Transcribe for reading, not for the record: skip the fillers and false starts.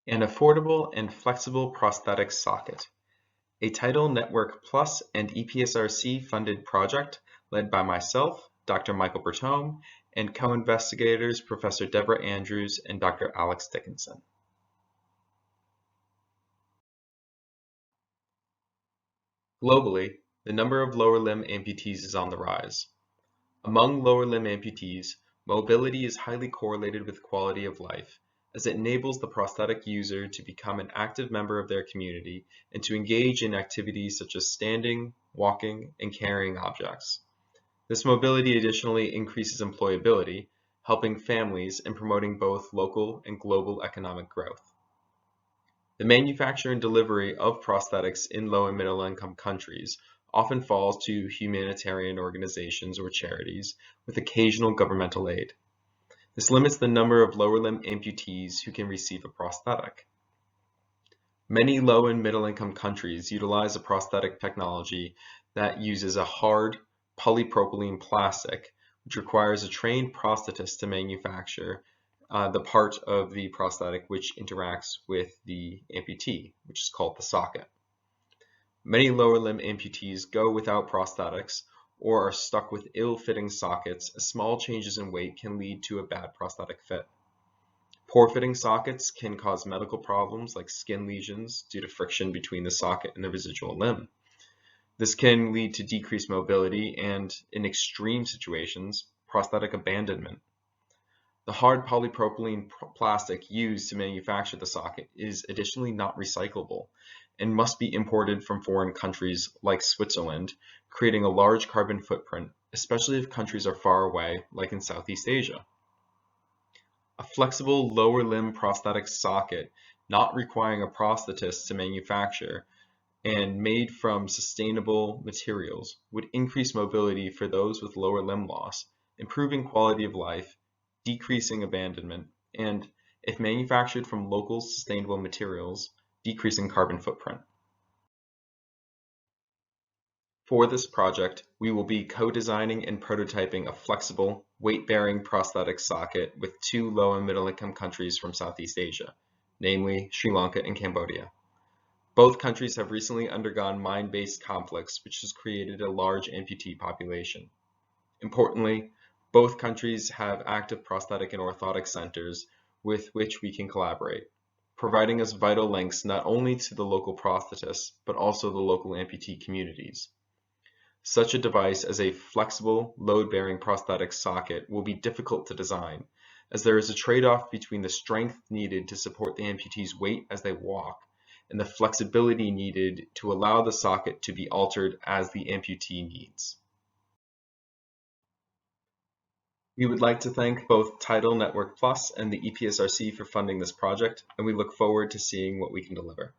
An affordable and flexible prosthetic socket, a Title Network Plus and EPSRC funded project led by myself, Dr. Michael Berthaume, and co-investigators Professor Deborah Andrews and Dr. Alex Dickinson. Globally, the number of lower limb amputees is on the rise. Among lower limb amputees, mobility is highly correlated with quality of life, as it enables the prosthetic user to become an active member of their community and to engage in activities such as standing, walking, and carrying objects. This mobility additionally increases employability, helping families and promoting both local and global economic growth. The manufacture and delivery of prosthetics in low and middle income countries often falls to humanitarian organizations or charities with occasional governmental aid. This limits the number of lower limb amputees who can receive a prosthetic. Many low and middle income countries utilize a prosthetic technology that uses a hard polypropylene plastic, which requires a trained prosthetist to manufacture the part of the prosthetic which interacts with the amputee, which is called the socket. Many lower limb amputees go without prosthetics or are stuck with ill-fitting sockets, as small changes in weight can lead to a bad prosthetic fit. Poor fitting sockets can cause medical problems like skin lesions due to friction between the socket and the residual limb. This can lead to decreased mobility and, in extreme situations, prosthetic abandonment. The hard polypropylene plastic used to manufacture the socket is additionally not recyclable and must be imported from foreign countries like Switzerland, creating a large carbon footprint, especially if countries are far away, like in Southeast Asia. A flexible lower limb prosthetic socket, not requiring a prosthetist to manufacture, and made from sustainable materials, would increase mobility for those with lower limb loss, improving quality of life, decreasing abandonment, and, if manufactured from local sustainable materials, decreasing carbon footprint. For this project, we will be co-designing and prototyping a flexible, weight-bearing prosthetic socket with two low and middle-income countries from Southeast Asia, namely Sri Lanka and Cambodia. Both countries have recently undergone mine-based conflicts, which has created a large amputee population. Importantly, both countries have active prosthetic and orthotic centers with which we can collaborate, providing us vital links not only to the local prosthetists, but also the local amputee communities. Such a device as a flexible, load-bearing prosthetic socket will be difficult to design, as there is a trade-off between the strength needed to support the amputee's weight as they walk and the flexibility needed to allow the socket to be altered as the amputee needs. We would like to thank both Title Network Plus and the EPSRC for funding this project, and we look forward to seeing what we can deliver.